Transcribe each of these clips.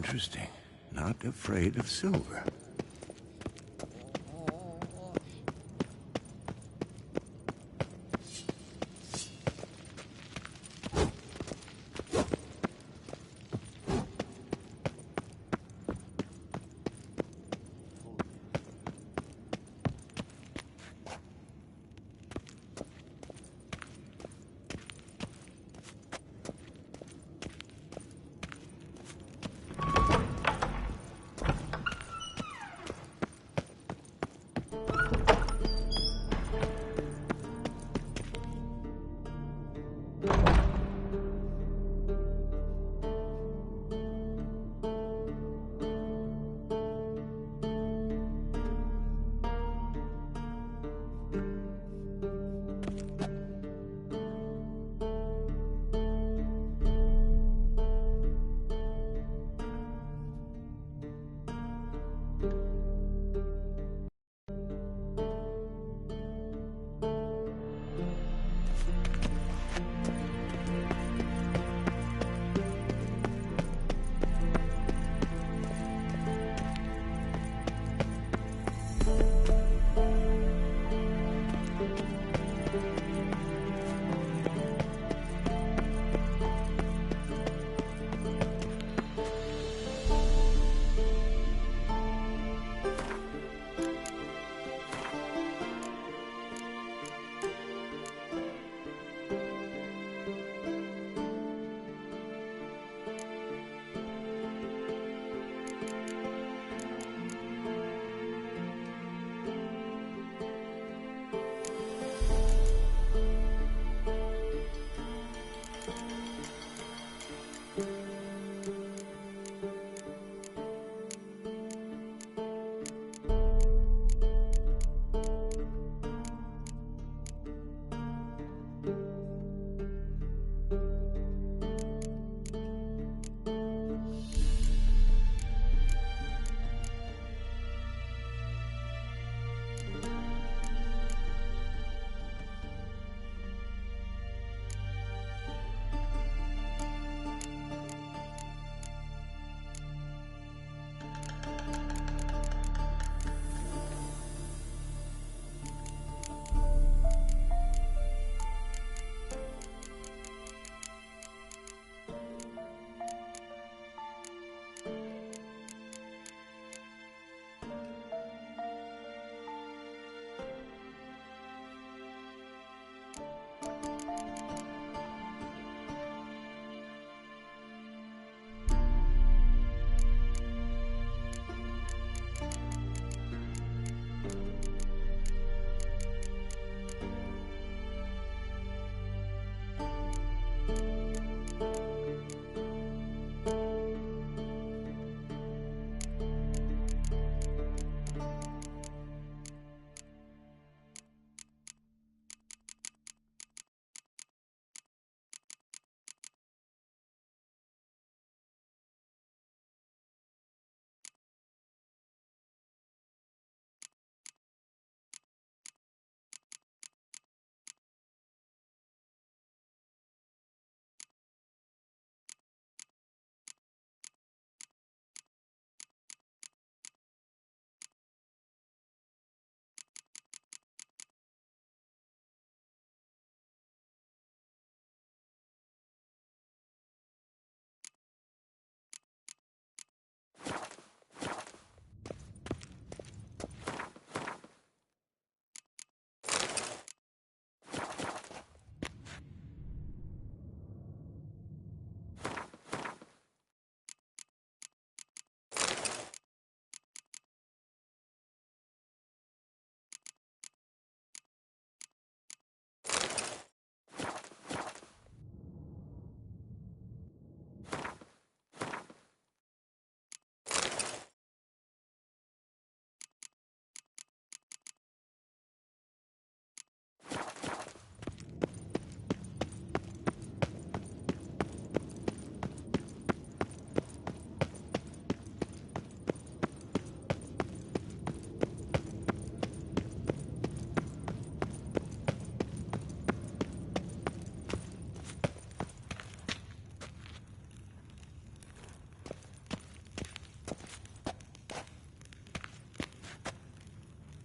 Interesting. Not afraid of silver.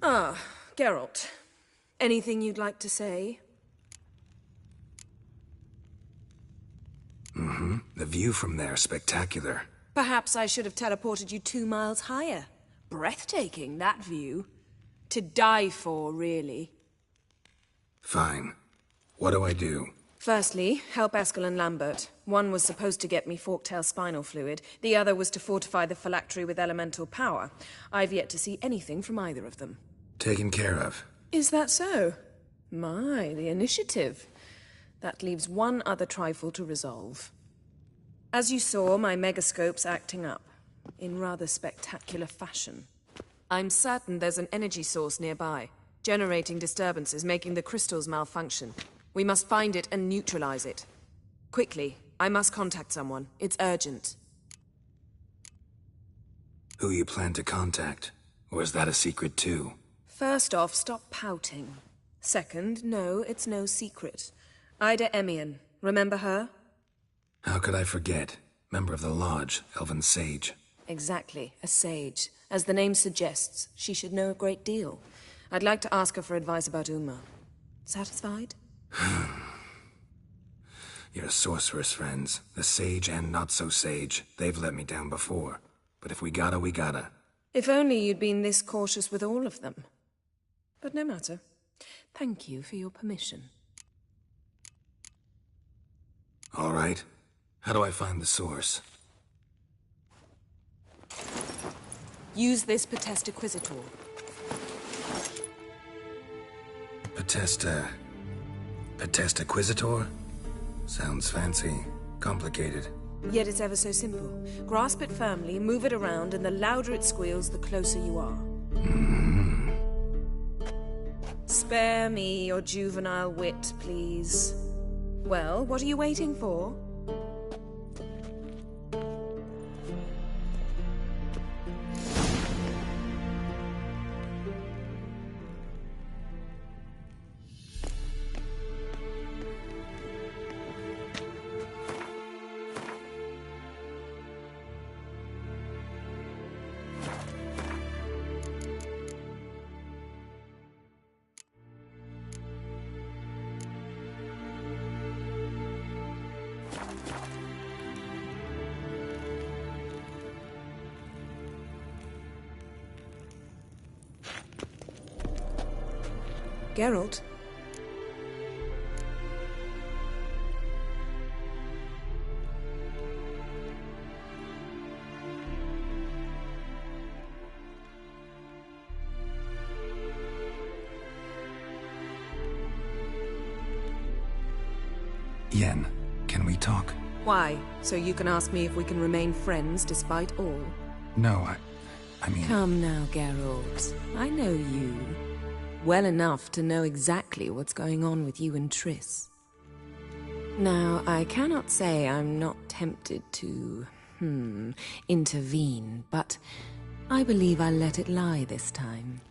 Ah, Geralt. Anything you'd like to say? The view from there is spectacular. Perhaps I should have teleported you 2 miles higher. Breathtaking, that view. To die for, really. Fine. What do I do? Firstly, help Eskel and Lambert. One was supposed to get me forktail spinal fluid. The other was to fortify the phylactery with elemental power. I've yet to see anything from either of them. Taken care of. Is that so? My, the initiative. That leaves one other trifle to resolve. As you saw, my megascope's acting up, in rather spectacular fashion. I'm certain there's an energy source nearby, generating disturbances, making the crystals malfunction. We must find it and neutralize it. Quickly, I must contact someone. It's urgent. Who you plan to contact? Or is that a secret too? First off, stop pouting. Second, no, it's no secret. Ida Emian. Remember her? How could I forget? Member of the Lodge, Elven Sage. Exactly, a sage. As the name suggests, she should know a great deal. I'd like to ask her for advice about Uma. Satisfied? Your sorceress friends, the sage and not-so-sage, they've let me down before. But if we gotta, we gotta. If only you'd been this cautious with all of them. But no matter. Thank you for your permission. All right. How do I find the source? Use this Potestaquizitor. Potestaquizitor? Sounds fancy. Complicated. Yet it's ever so simple. Grasp it firmly, move it around, and the louder it squeals, the closer you are. Spare me your juvenile wit, please. Well, what are you waiting for? Geralt? Yen, can we talk? Why? So you can ask me if we can remain friends despite all? No, I mean... Come now, Geralt. I know you. Well enough to know exactly what's going on with you and Triss. Now, I cannot say I'm not tempted to, intervene, but I believe I'll let it lie this time.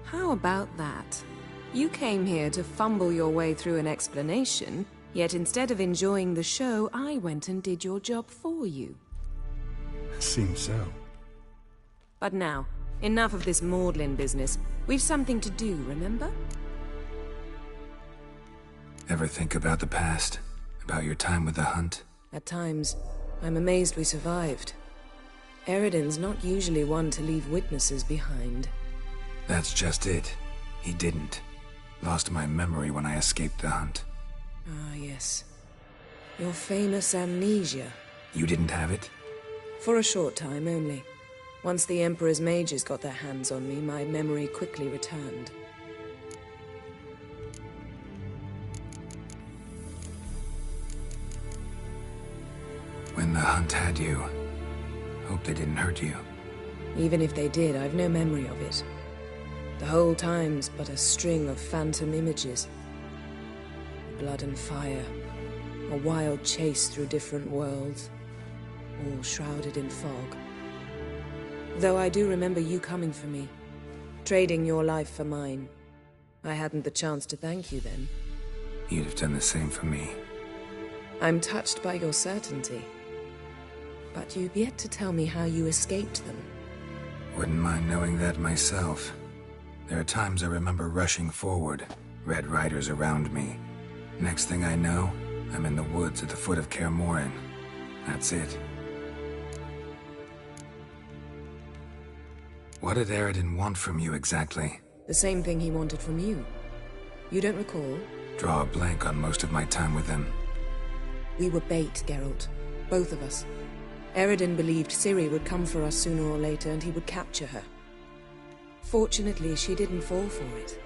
How about that? You came here to fumble your way through an explanation, yet instead of enjoying the show, I went and did your job for you. Seems so. But now, enough of this maudlin business. We've something to do, remember? Ever think about the past? About your time with the hunt? At times, I'm amazed we survived. Eridan's not usually one to leave witnesses behind. That's just it. He didn't. Lost my memory when I escaped the hunt. Ah, yes. Your famous amnesia. You didn't have it? For a short time only. Once the Emperor's mages got their hands on me, my memory quickly returned. When the hunt had you, hope they didn't hurt you. Even if they did, I've no memory of it. The whole time's but a string of phantom images. Blood and fire. A wild chase through different worlds. All shrouded in fog. Though I do remember you coming for me. Trading your life for mine. I hadn't the chance to thank you then. You'd have done the same for me. I'm touched by your certainty. But you've yet to tell me how you escaped them. Wouldn't mind knowing that myself. There are times I remember rushing forward, Red Riders around me. Next thing I know, I'm in the woods at the foot of Kaer Morhen. That's it. What did Eredin want from you exactly? The same thing he wanted from you. You don't recall? Draw a blank on most of my time with him. We were bait, Geralt. Both of us. Eredin believed Ciri would come for us sooner or later and he would capture her. Fortunately, she didn't fall for it.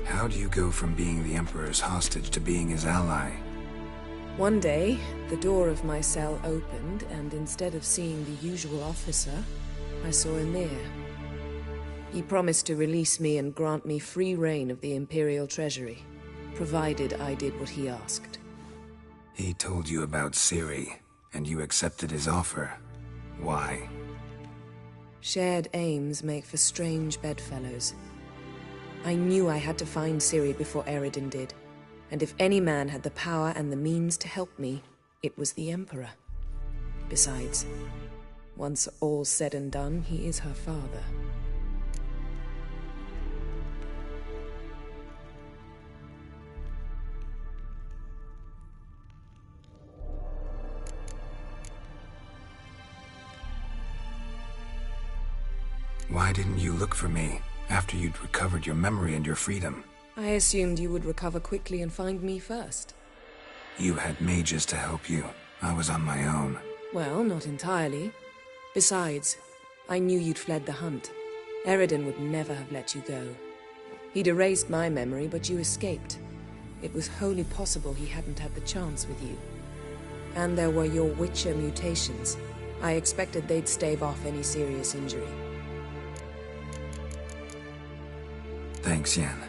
How do you go from being the Emperor's hostage to being his ally? One day, the door of my cell opened, and instead of seeing the usual officer, I saw Emir. He promised to release me and grant me free reign of the Imperial Treasury, provided I did what he asked. He told you about Ciri, and you accepted his offer. Why? Shared aims make for strange bedfellows. I knew I had to find Ciri before Eredin did, and if any man had the power and the means to help me, it was the Emperor. Besides, once all's said and done, he is her father. Why didn't you look for me after you'd recovered your memory and your freedom? I assumed you would recover quickly and find me first. You had mages to help you. I was on my own. Well, not entirely. Besides, I knew you'd fled the hunt. Eredin would never have let you go. He'd erased my memory, but you escaped. It was wholly possible he hadn't had the chance with you. And there were your Witcher mutations. I expected they'd stave off any serious injury. Thanks, Yen.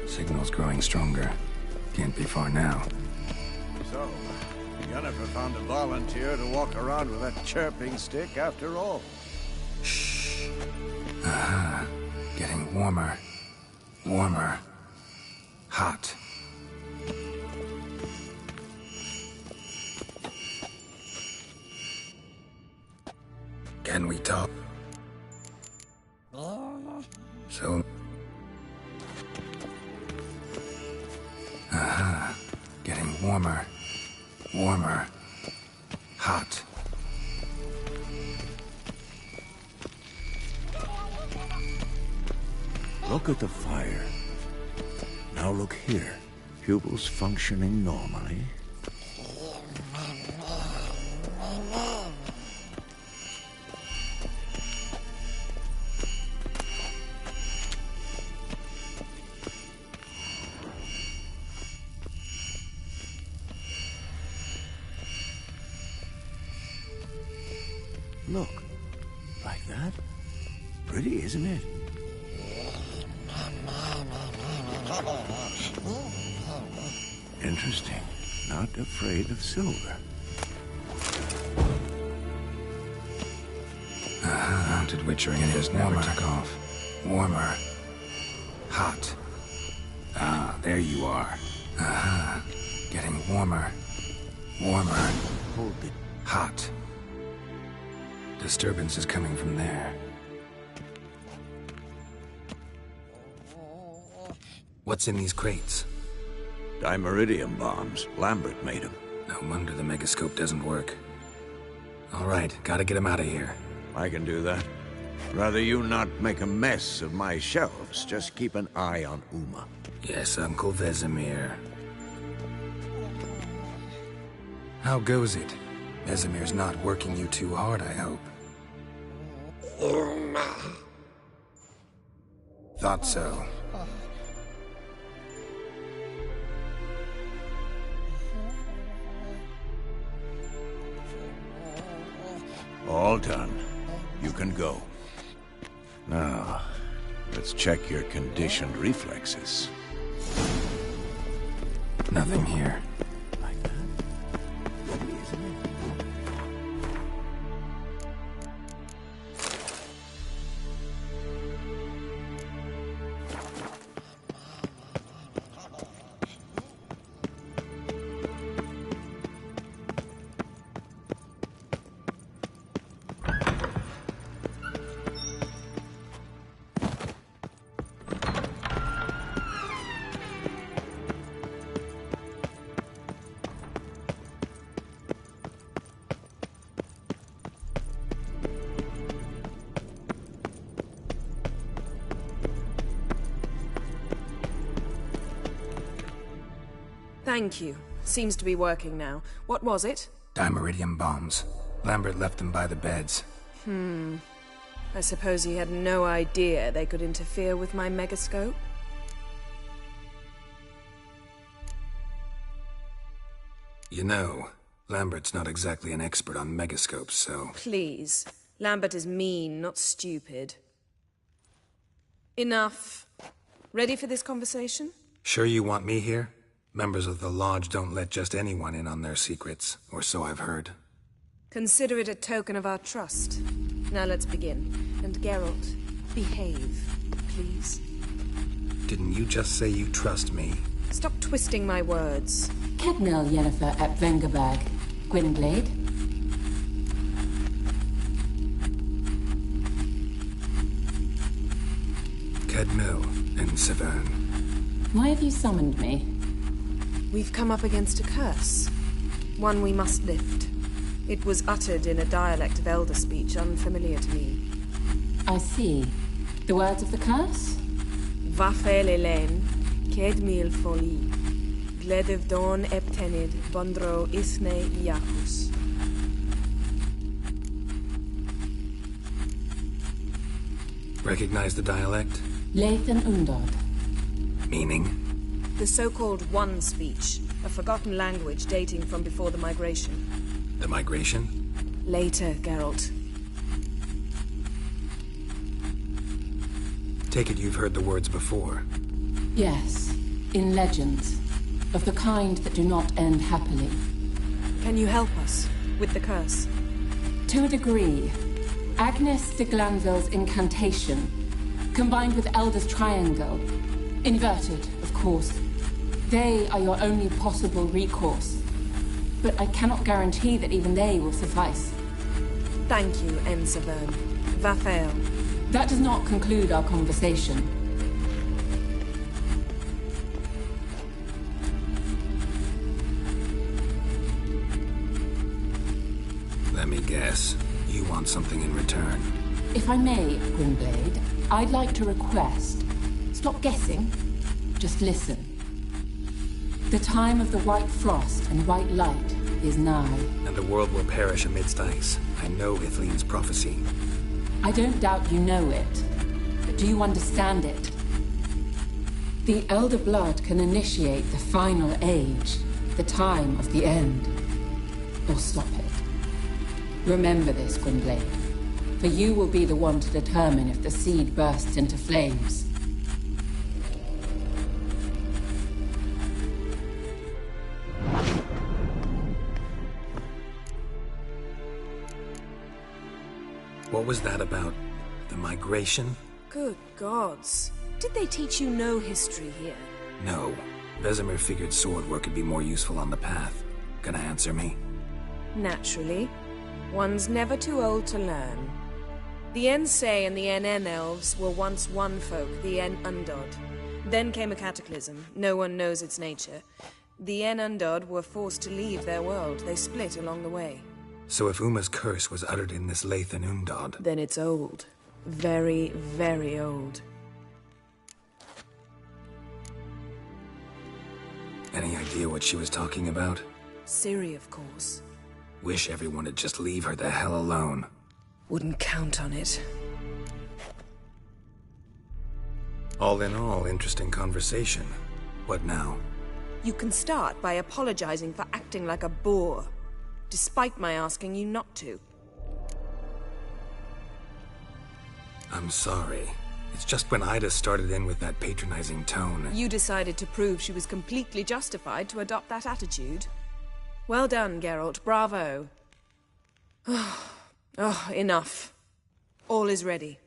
Signal's growing stronger. Can't be far now. So, Yennefer found a volunteer to walk around with that chirping stick after all. Shh. Aha. Getting warmer. Warmer. Hot. Can we talk? So... Aha. Getting warmer. Warmer. Hot. Look at the fire. Now look here. Pupils functioning normally. Look. Like that? Pretty, isn't it? Interesting. Not afraid of silver. Mounted witchering in his never took off. Warmer. Hot. Ah, there you are. Aha. Getting warmer. Warmer. Hold it. Hot. Disturbance is coming from there. What's in these crates? Dimeridium bombs. Lambert made them. No wonder the megascope doesn't work. All right, gotta get him out of here. I can do that. Rather you not make a mess of my shelves, just keep an eye on Uma. Yes, Uncle Vesemir. How goes it? Vesemir's not working you too hard, I hope. Thought so. All done. You can go. Now, let's check your conditioned reflexes. Nothing here. Like that? Lovely, isn't it? Thank you. Seems to be working now. What was it? Dimeridium bombs. Lambert left them by the beds. I suppose he had no idea they could interfere with my megascope? You know, Lambert's not exactly an expert on megascopes, so... Please. Lambert is mean, not stupid. Enough. Ready for this conversation? Sure you want me here? Members of the Lodge don't let just anyone in on their secrets, or so I've heard. Consider it a token of our trust. Now let's begin. And Geralt, behave, please. Didn't you just say you trust me? Stop twisting my words. Kedmil Yennefer at Vengerberg. Gwynblade. Kedmil and Severn. Why have you summoned me? We've come up against a curse. One we must lift. It was uttered in a dialect of Elder speech unfamiliar to me. I see. The words of the curse? Vafel Elen, Kedmil Foli, Gledev Don Eptenid, Bondro Isne Iacus. Recognize the dialect? Lathan Undod. Meaning? The so-called One speech, a forgotten language dating from before the migration. The migration? Later, Geralt. Take it you've heard the words before. Yes, in legends. Of the kind that do not end happily. Can you help us with the curse? To a degree. Agnes de Glanville's incantation, combined with Elder's triangle, inverted, of course. They are your only possible recourse. But I cannot guarantee that even they will suffice. Thank you, Severn. Vafel. That does not conclude our conversation. Let me guess. You want something in return. If I may, Gwynblade, I'd like to request. Stop guessing. Just listen. The time of the white frost and white light is nigh. And the world will perish amidst ice. I know Ithleen's prophecy. I don't doubt you know it. But do you understand it? The Elder Blood can initiate the final age, the time of the end. Or stop it. Remember this, Gwynblade. For you will be the one to determine if the seed bursts into flames. What was that about? The migration? Good gods. Did they teach you no history here? No. Vesemir figured sword work would be more useful on the path. Gonna answer me? Naturally. One's never too old to learn. The Ensei and the NN elves were once one folk, the En Undod. Then came a cataclysm. No one knows its nature. The En Undod were forced to leave their world. They split along the way. So if Uma's curse was uttered in this Lathan Undod... Then it's old. Very, very old. Any idea what she was talking about? Ciri, of course. Wish everyone would just leave her the hell alone. Wouldn't count on it. All in all, interesting conversation. What now? You can start by apologizing for acting like a boor, despite my asking you not to. I'm sorry. It's just when Ida started in with that patronizing tone... You decided to prove she was completely justified to adopt that attitude. Well done, Geralt. Bravo. Oh, enough. All is ready.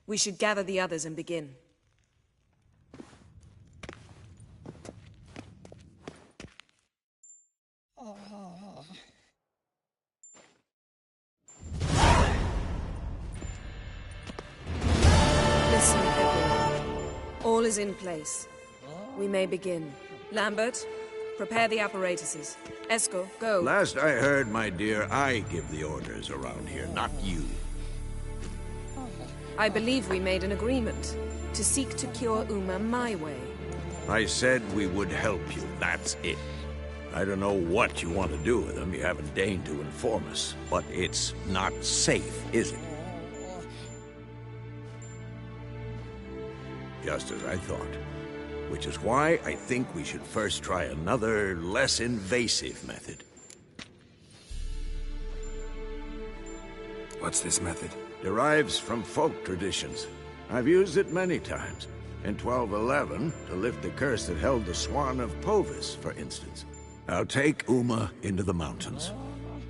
We should gather the others and begin. Listen, everyone. All is in place. We may begin. Lambert, prepare the apparatuses. Eskel, go. Last I heard, my dear, I give the orders around here, not you. I believe we made an agreement to seek to cure Uma my way. I said we would help you, that's it. I don't know what you want to do with them, you haven't deigned to inform us. But it's not safe, is it? Just as I thought. Which is why I think we should first try another, less invasive method. What's this method? Derives from folk traditions. I've used it many times. In 1211, to lift the curse that held the Swan of Povis, for instance. I'll take Uma into the mountains.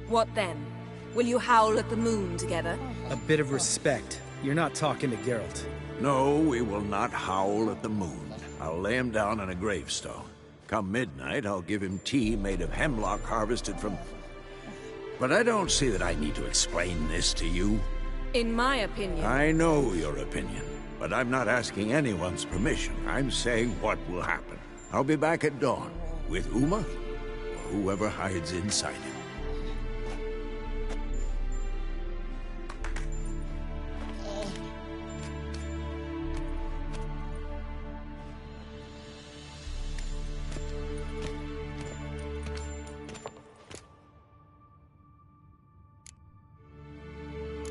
What then? Will you howl at the moon together? A bit of respect. You're not talking to Geralt. No, we will not howl at the moon. I'll lay him down on a gravestone. Come midnight, I'll give him tea made of hemlock harvested from... But I don't see that I need to explain this to you. In my opinion... I know your opinion, but I'm not asking anyone's permission. I'm saying what will happen. I'll be back at dawn, with Uma, or whoever hides inside him.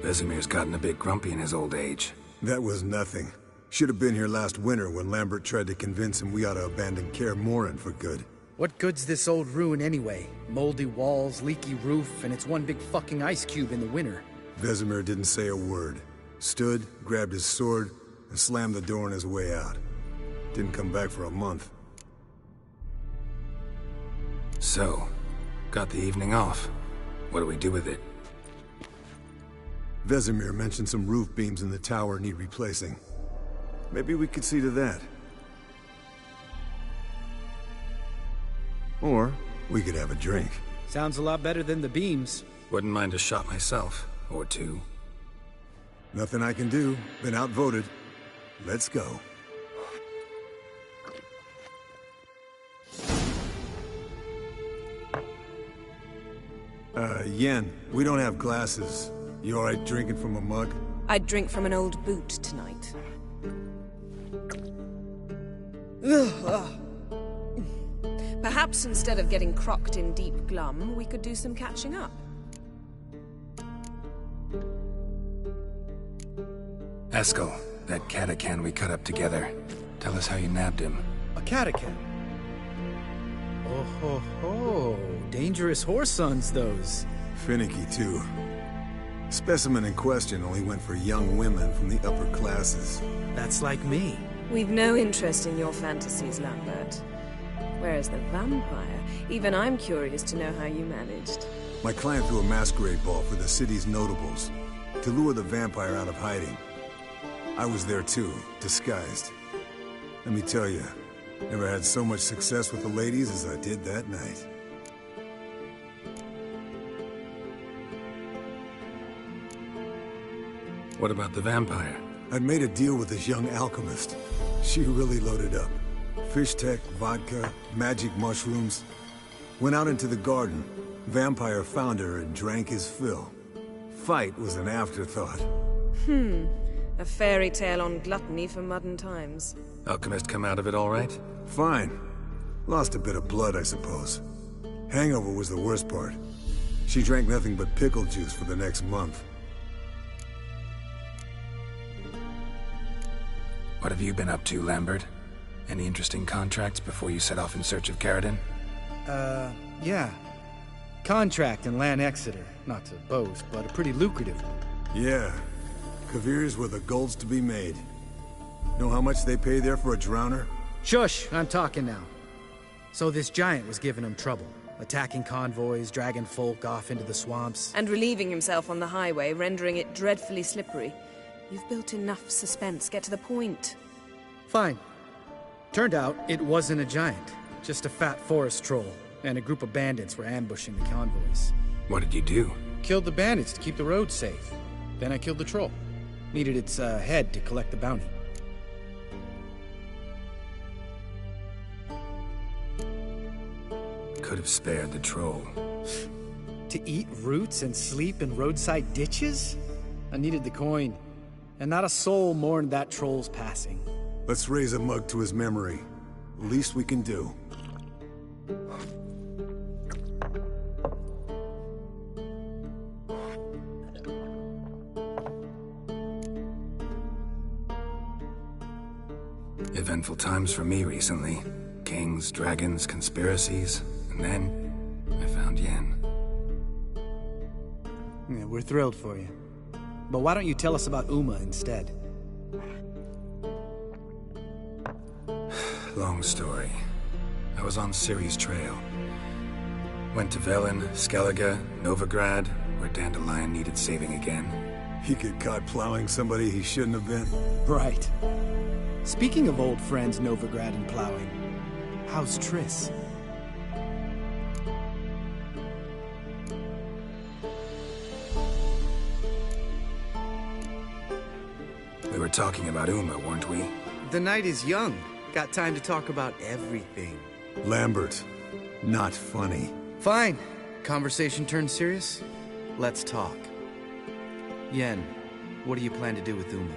Vesemir's gotten a bit grumpy in his old age. That was nothing. Should have been here last winter when Lambert tried to convince him we ought to abandon Kaer Morhen for good. What good's this old ruin anyway? Moldy walls, leaky roof, and it's one big fucking ice cube in the winter. Vesemir didn't say a word. Stood, grabbed his sword, and slammed the door on his way out. Didn't come back for a month. So, got the evening off. What do we do with it? Vesemir mentioned some roof beams in the tower need replacing. Maybe we could see to that. Or we could have a drink. Sounds a lot better than the beams. Wouldn't mind a shot myself, or two. Nothing I can do. Been outvoted. Let's go. Yen, we don't have glasses. You alright drinking from a mug? I'd drink from an old boot tonight. Perhaps instead of getting crocked in deep glum, we could do some catching up. Eskel, that catacan we cut up together. Tell us how you nabbed him. A catacan? Oh ho ho. Dangerous horse sons, those. Finicky, too. Specimen in question only went for young women from the upper classes. That's like me. We've no interest in your fantasies, Lambert. Whereas the vampire, even I'm curious to know how you managed. My client threw a masquerade ball for the city's notables, to lure the vampire out of hiding. I was there too, disguised. Let me tell you, never had so much success with the ladies as I did that night. What about the vampire? I'd made a deal with this young alchemist. She really loaded up. Fish tech, vodka, magic mushrooms. Went out into the garden. Vampire found her and drank his fill. Fight was an afterthought. A fairy tale on gluttony for modern times. Alchemist come out of it all right? Fine. Lost a bit of blood, I suppose. Hangover was the worst part. She drank nothing but pickle juice for the next month. What have you been up to, Lambert? Any interesting contracts before you set off in search of Carradine? Yeah. Contract in Lan Exeter. Not to boast, but a pretty lucrative one. Yeah. Kavir's were the gold's to be made. Know how much they pay there for a drowner? Shush, I'm talking now. So this giant was giving him trouble. Attacking convoys, dragging folk off into the swamps. And relieving himself on the highway, rendering it dreadfully slippery. You've built enough suspense. Get to the point. Fine. Turned out it wasn't a giant. Just a fat forest troll. And a group of bandits were ambushing the convoys. What did you do? Killed the bandits to keep the road safe. Then I killed the troll. Needed its head to collect the bounty. Could have spared the troll. To eat roots and sleep in roadside ditches? I needed the coin. And not a soul mourned that troll's passing. Let's raise a mug to his memory. Least we can do. Eventful times for me recently. Kings, dragons, conspiracies, and then I found Yen. Yeah, we're thrilled for you. But why don't you tell us about Uma instead? Long story. I was on Ciri's trail. Went to Velen, Skellige, Novigrad, where Dandelion needed saving again. He get caught plowing somebody he shouldn't have been. Right. Speaking of old friends Novigrad and plowing, how's Triss? We were talking about Uma, weren't we? The night is young. Got time to talk about everything. Lambert, not funny. Fine. Conversation turned serious? Let's talk. Yen, what do you plan to do with Uma?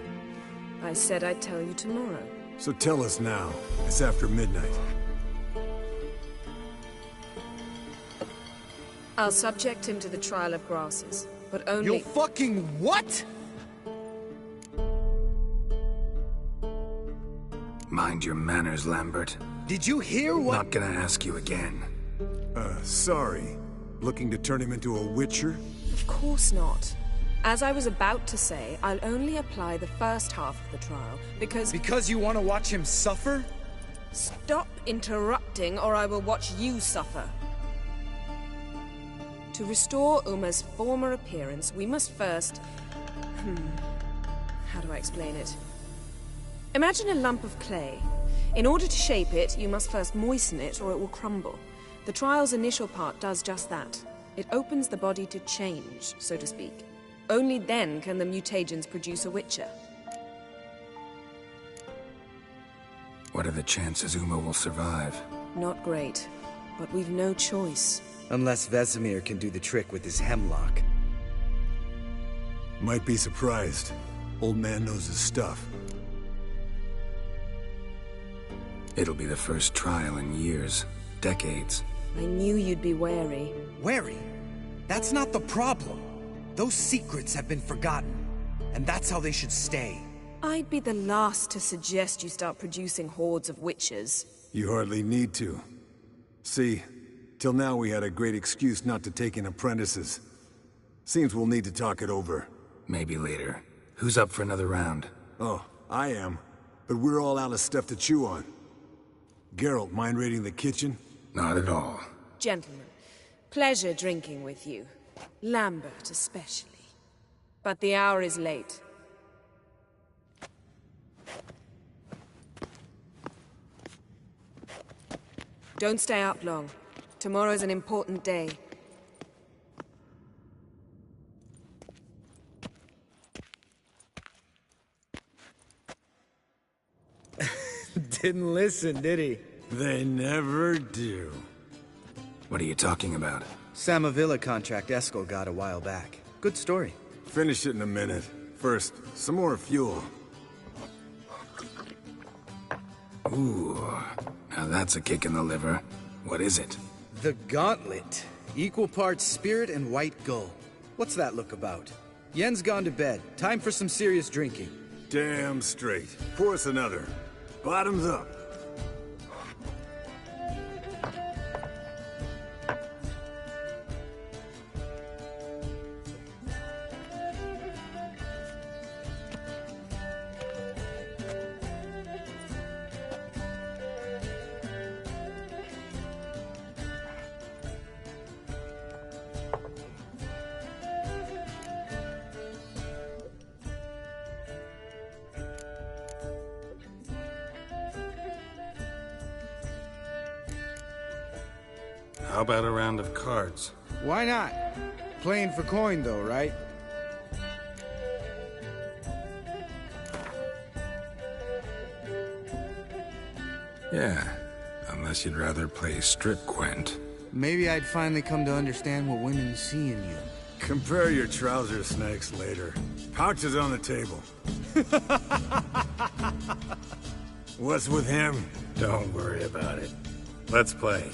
I said I'd tell you tomorrow. So tell us now. It's after midnight. I'll subject him to the trial of grasses, but only— You'll fucking what? Mind your manners, Lambert. Did you hear what— Not gonna ask you again. Sorry. Looking to turn him into a witcher? Of course not. As I was about to say, I'll only apply the first half of the trial, because— Because you want to watch him suffer? Stop interrupting, or I will watch you suffer. To restore Uma's former appearance, we must first— How do I explain it? Imagine a lump of clay. In order to shape it, you must first moisten it, or it will crumble. The trial's initial part does just that. It opens the body to change, so to speak. Only then can the mutagens produce a witcher. What are the chances Uma will survive? Not great, but we've no choice. Unless Vesemir can do the trick with his hemlock. Might be surprised. Old man knows his stuff. It'll be the first trial in years, decades. I knew you'd be wary. Wary? That's not the problem. Those secrets have been forgotten, and that's how they should stay. I'd be the last to suggest you start producing hordes of witches. You hardly need to. See, till now we had a great excuse not to take in apprentices. Seems we'll need to talk it over. Maybe later. Who's up for another round? Oh, I am. But we're all out of stuff to chew on. Geralt, mind raiding the kitchen? Not at all. Gentlemen, pleasure drinking with you. Lambert especially. But the hour is late. Don't stay up long. Tomorrow's an important day. Didn't listen, did he? They never do. What are you talking about? Samavilla contract Eskel got a while back. Good story. Finish it in a minute. First, some more fuel. Ooh, now that's a kick in the liver. What is it? The Gauntlet. Equal parts spirit and white gull. What's that look about? Yen's gone to bed. Time for some serious drinking. Damn straight. Pour us another. Bottoms up. How about a round of cards? Why not? Playing for coin though, right? Yeah, unless you'd rather play strip Gwent. Maybe I'd finally come to understand what women see in you. Compare your trouser snakes later. Pouch is on the table. What's with him? Don't worry about it. Let's play.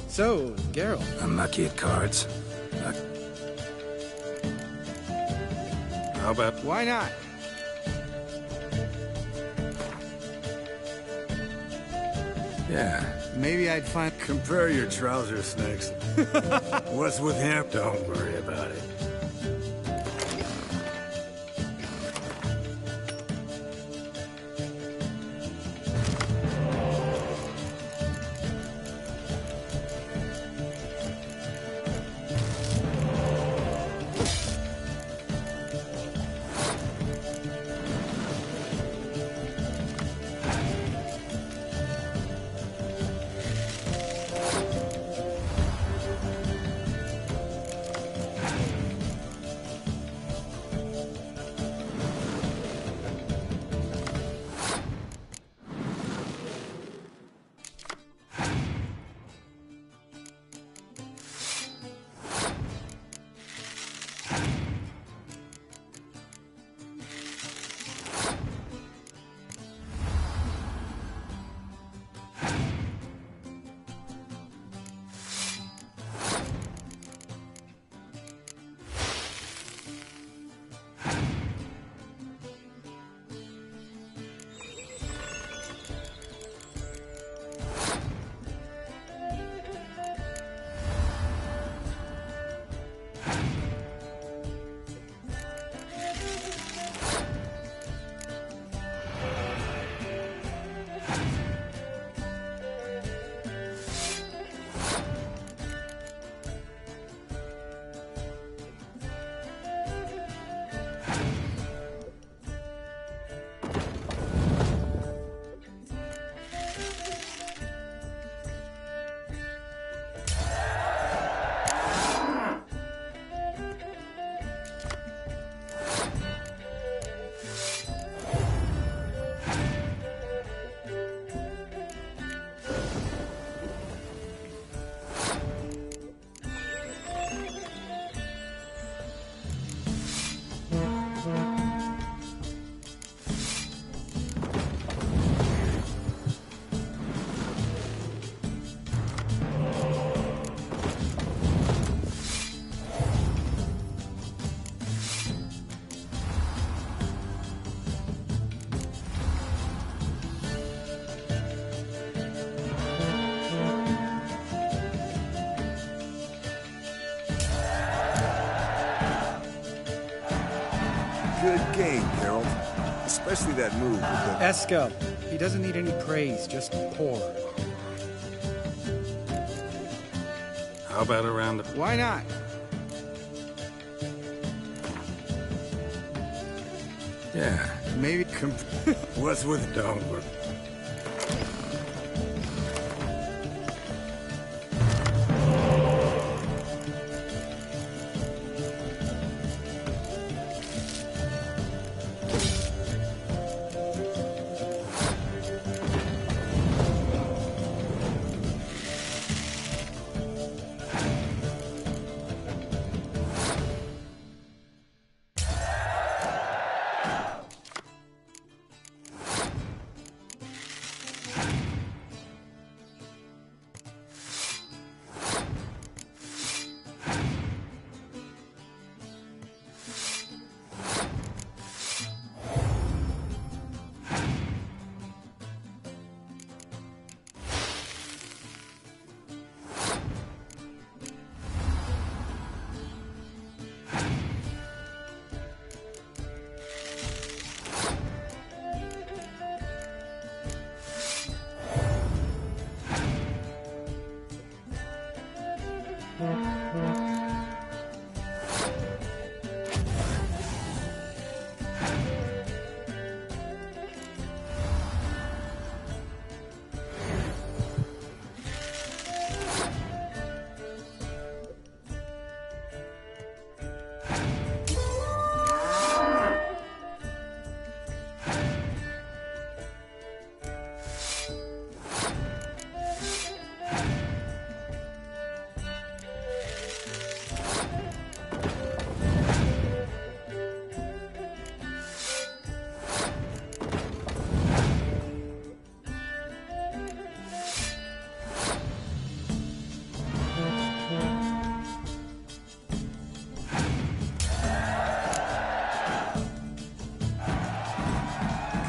So, Geralt. Unlucky at cards. How about... Why not? Yeah. Maybe I'd find... Compare your trouser snakes. What's with him? Don't worry about it. Good game, Geralt. Especially that move with the... Esco. He doesn't need any praise, just pour. How about a round of... Why not? Yeah. Maybe what's with it? Don't worry.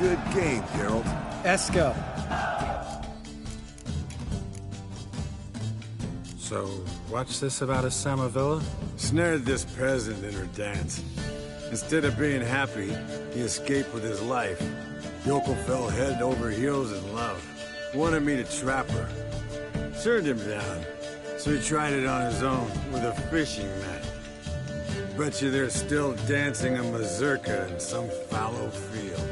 Good game, Geralt. Esco. So, what's this about a Samavilla? Snared this peasant in her dance. Instead of being happy, he escaped with his life. Yoko fell head over heels in love. Wanted me to trap her. Turned him down, so he tried it on his own with a fishing net. Bet you they're still dancing a mazurka in some fallow field.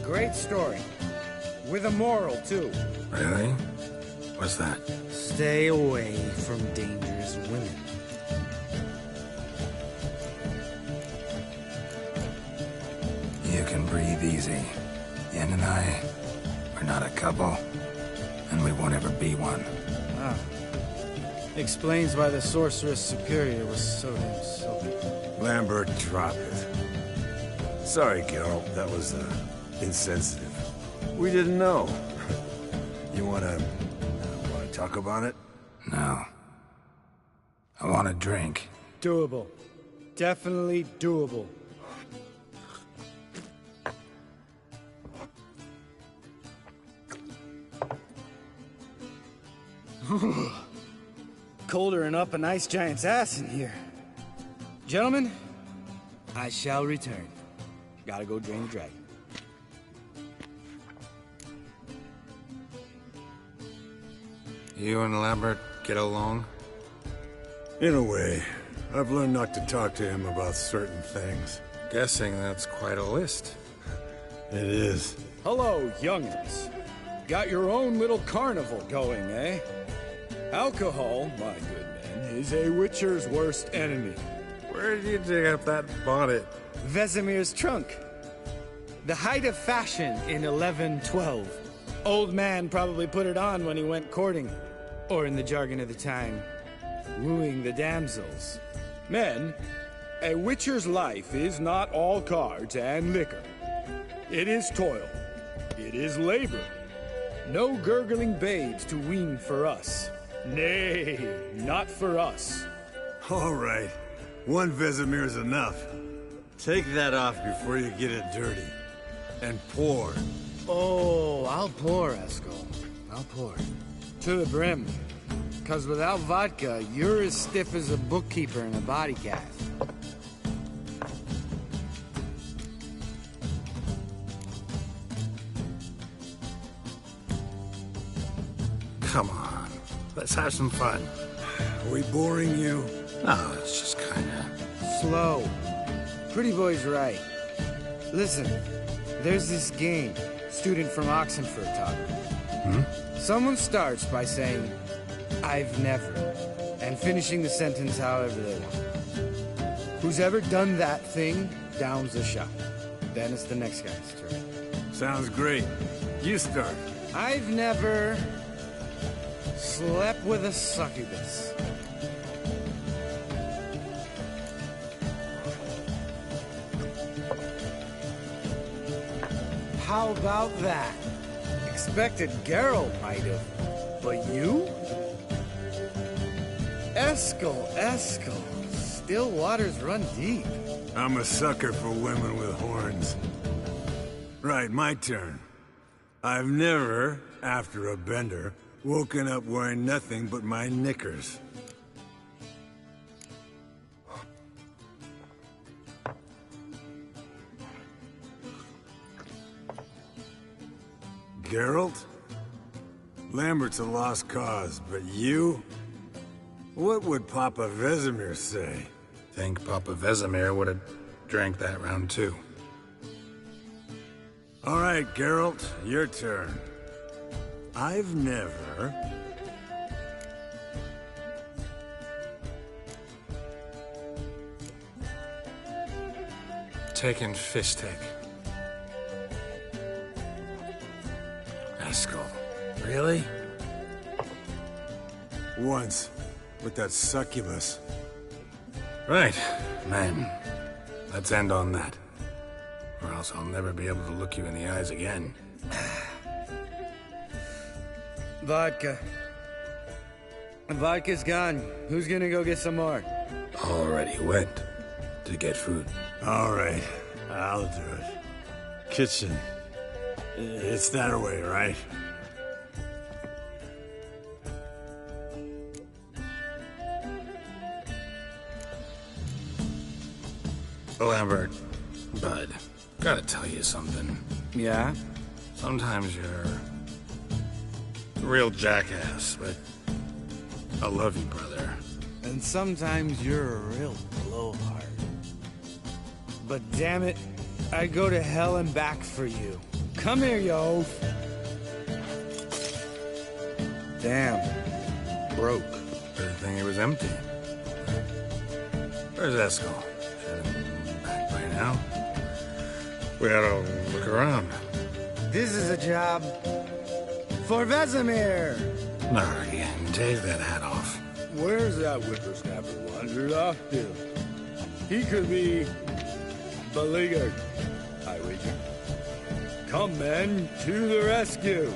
Great story. With a moral, too. Really? What's that? Stay away from dangerous women. You can breathe easy. Yen and I, we're not a couple, and we won't ever be one. Ah. Explains why the Sorceress Superior was so damn soapy. Lambert, drop it. Sorry, Geralt, that was, insensitive. We didn't know. You wanna talk about it? No. I want a drink. Doable. Definitely doable. Colder than up an ice giant's ass in here. Gentlemen, I shall return. Gotta go drain the dragon. You and Lambert get along? In a way. I've learned not to talk to him about certain things. Guessing that's quite a list. It is. Hello, young'uns. Got your own little carnival going, eh? Alcohol, my good men, is a witcher's worst enemy. Where did you dig up that bonnet? Vesemir's trunk. The height of fashion in 1112. Old man probably put it on when he went courting. Or in the jargon of the time, wooing the damsels. Men, a witcher's life is not all cards and liquor. It is toil. It is labor. No gurgling babes to wean for us. Nay, not for us. All right. One Vesemir's enough. Take that off before you get it dirty. And pour. Oh, I'll pour, Esco. I'll pour. To the brim. 'Cause without vodka, you're as stiff as a bookkeeper in a body cast. Let's have some fun. Are we boring you? No, it's just kinda... Slow. Pretty boy's right. Listen, there's this game student from Oxenford taught me. Someone starts by saying, "I've never," and finishing the sentence however they want. Who's ever done that thing downs the shot. Then it's the next guy's turn. Sounds great. You start. I've never slept with a succubus. How about that? Expected Geralt might have, but you? Eskel. Still waters run deep. I'm a sucker for women with horns. Right, my turn. I've never, after a bender, woken up wearing nothing but my knickers. Geralt? Lambert's a lost cause, but you? What would Papa Vesemir say? Think Papa Vesemir would have drank that round too. All right, Geralt, your turn. I've never... Taken Fistic. Eskel. Really? Once, with that succubus. Right, man. Let's end on that. Or else I'll never be able to look you in the eyes again. Vodka. Vodka's gone. Who's gonna go get some more? Already went to get food. All right, I'll do it. Kitchen. It's that way, right? Lambert, bud, gotta tell you something. Yeah? Sometimes you're a real jackass, but I love you, brother. And sometimes you're a real blowhard. But damn it, I'd go to hell and back for you. Come here, you oaf. Damn. Broke. Good thing it was empty. Where's Eskel? Should have been back by now. We ought to look around. This is a job for Vesemir. No, again, take that hat off. Where's that whippersnapper wandered off to? He could be beleaguered, I wager. Come, men, to the rescue!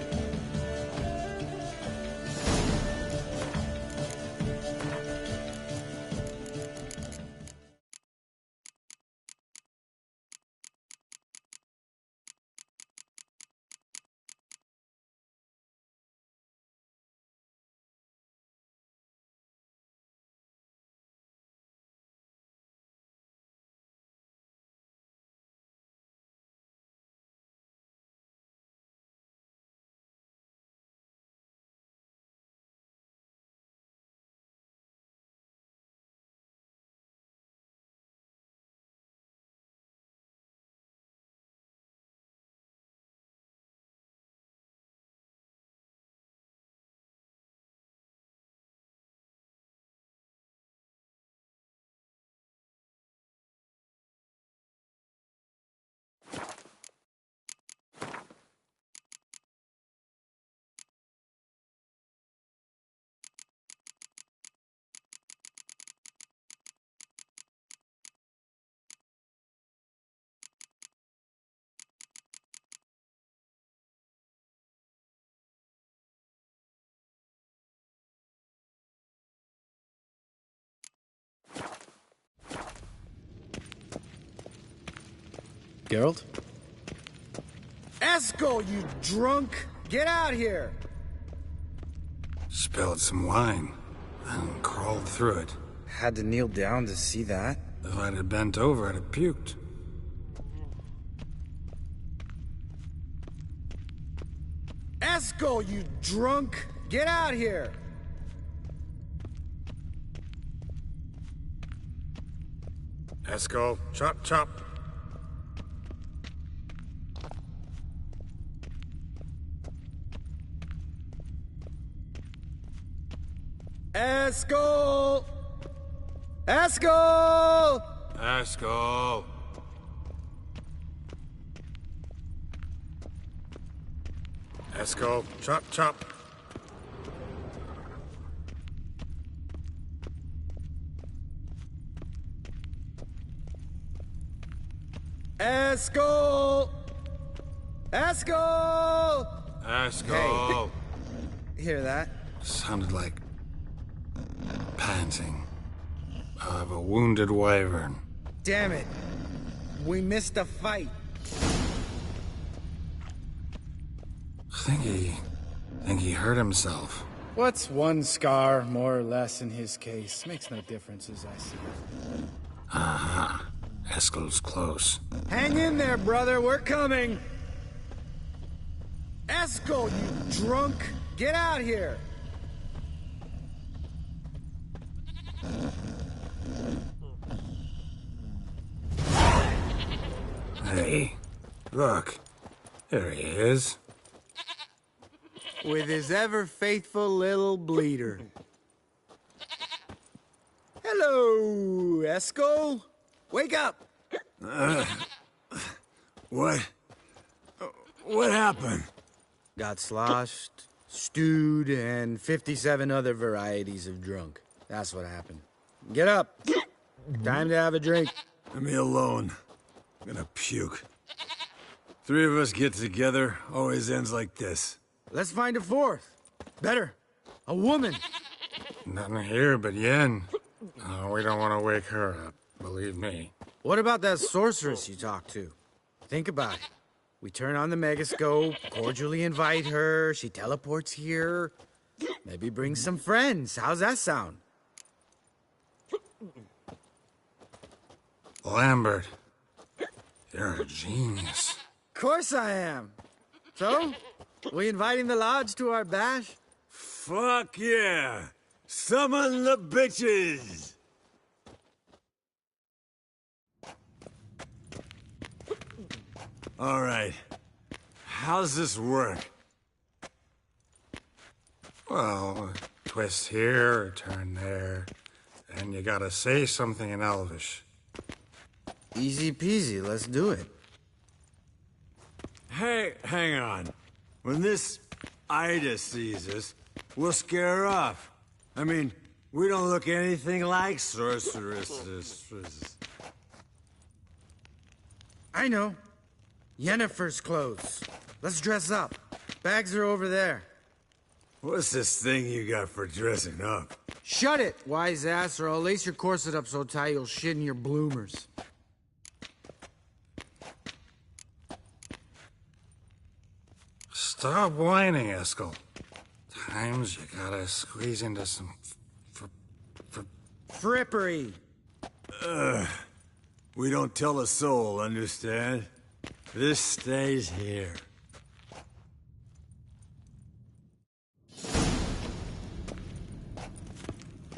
Geralt? Eskel, you drunk! Get out here! Spilled some wine and crawled through it. Had to kneel down to see that. If I'd have bent over, I'd have puked. Eskel, you drunk! Get out here! Esco, chop, chop. Esco! Esco! Esco. Esco, chop, chop. Esco! Esco! Esco. Hear that? Sounded like panting of a wounded wyvern. Damn it. We missed a fight. Think he hurt himself. What's one scar, more or less, in his case? Makes no difference as I see it. Aha. Eskel's close. Hang in there, brother. We're coming. Esco, you drunk! Get out here! Hey, look. There he is. With his ever-faithful little bleeder. Hello, Esco. Wake up! What? What happened? Got sloshed, stewed, and 57 other varieties of drunk. That's what happened. Get up. Time to have a drink. Leave me alone. I'm gonna puke. Three of us get together, always ends like this. Let's find a fourth. Better. A woman. Nothing here but Yen. Oh, we don't want to wake her up, believe me. What about that sorceress you talked to? Think about it. We turn on the megascope, cordially invite her, she teleports here. Maybe bring some friends. How's that sound? Lambert, you're a genius. Of course I am. So, we inviting the lodge to our bash? Fuck yeah! Summon the bitches! All right. How's this work? Well, twist here, or turn there, and you gotta say something in Elvish. Easy peasy, let's do it. Hey, hang on. When this Ida sees us, we'll scare her off. I mean, we don't look anything like sorceresses. I know. Yennefer's clothes. Let's dress up. Bags are over there. What's this thing you got for dressing up? Shut it, wise ass, or I'll lace your corset up so tight you'll shit in your bloomers. Stop whining, Eskel. Times you gotta squeeze into some Frippery. We don't tell a soul, understand? This stays here.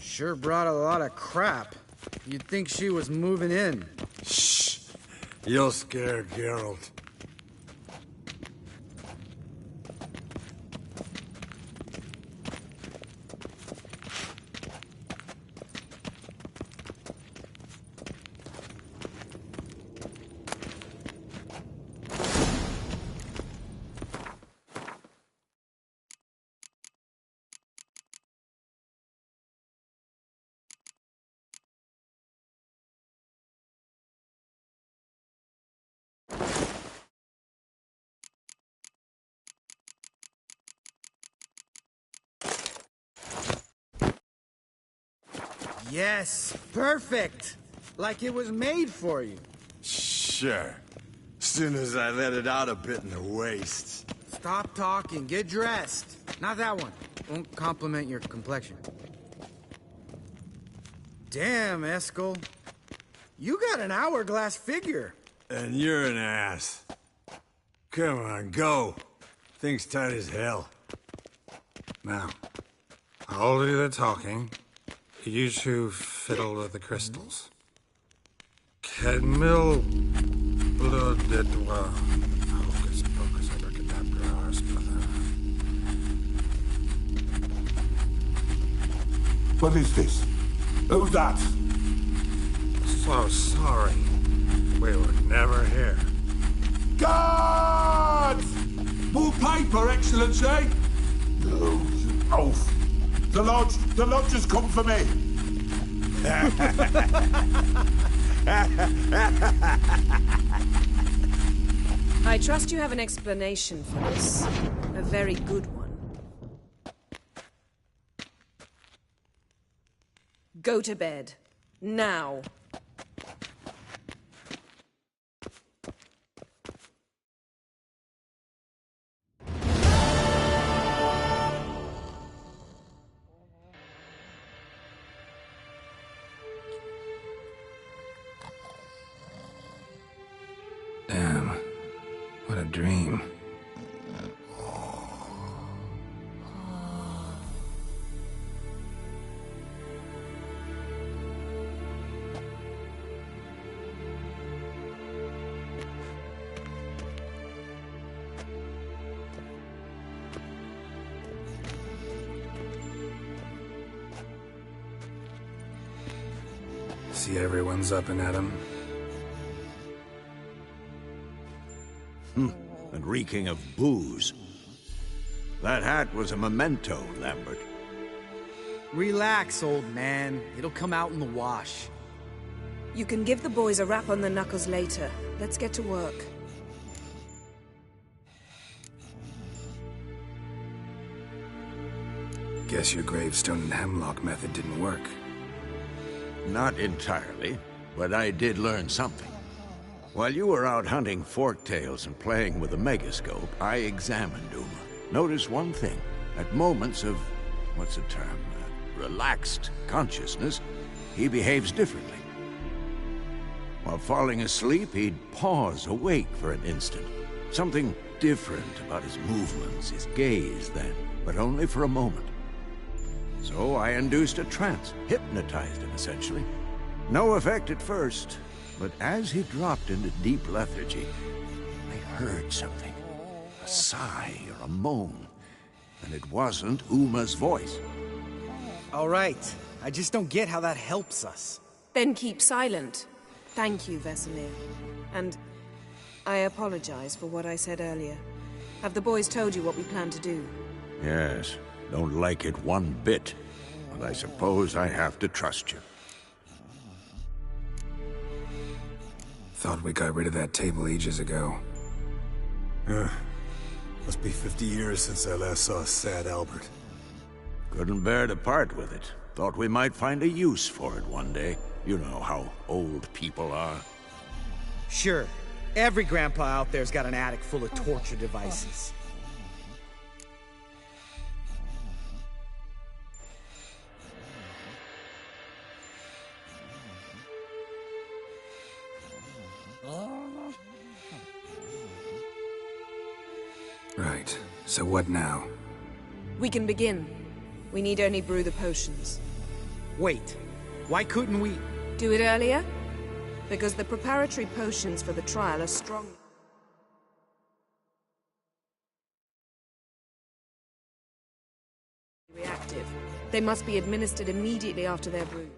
Sure brought a lot of crap. You'd think she was moving in. Shh! You'll scare Geralt. Yes, perfect. Like it was made for you. Sure. Soon as I let it out a bit in the waist. Stop talking, get dressed. Not that one. Won't compliment your complexion. Damn, Eskel. You got an hourglass figure. And you're an ass. Come on, go. Thing's tight as hell. Now, I'll do the talking. You two fiddle with the crystals. Quel mille blood de toi. Hocus pocus abracadabra, arsplather. What is this? Who's that? So sorry. We were never here. Guards! More paper, Excellency! No, you oaf. The lodge has come for me. I trust you have an explanation for this. A very good one. Go to bed. Now. Damn. What a dream. See everyone's up and at 'em. And reeking of booze. That hat was a memento, Lambert. Relax, old man. It'll come out in the wash. You can give the boys a rap on the knuckles later. Let's get to work. Guess your gravestone and hemlock method didn't work. Not entirely, but I did learn something. While you were out hunting forktails and playing with the megascope, I examined Uma. Noticed one thing. At moments of, what's the term, relaxed consciousness, he behaves differently. While falling asleep, he'd pause awake for an instant. Something different about his movements, his gaze then, but only for a moment. So I induced a trance, hypnotized him essentially. No effect at first. But as he dropped into deep lethargy, I heard something. A sigh or a moan. And it wasn't Uma's voice. All right. I just don't get how that helps us. Then keep silent. Thank you, Vesemir. And I apologize for what I said earlier. Have the boys told you what we plan to do? Yes, don't like it one bit. But I suppose I have to trust you. Thought we got rid of that table ages ago. Must be 50 years since I last saw sad Albert. Couldn't bear to part with it. Thought we might find a use for it one day. You know how old people are. Sure. Every grandpa out there's got an attic full of torture devices. Right. So what now? We can begin. We need only brew the potions. Wait. Why couldn't we... Do it earlier? Because the preparatory potions for the trial are strong. Reactive. They must be administered immediately after they're brewed.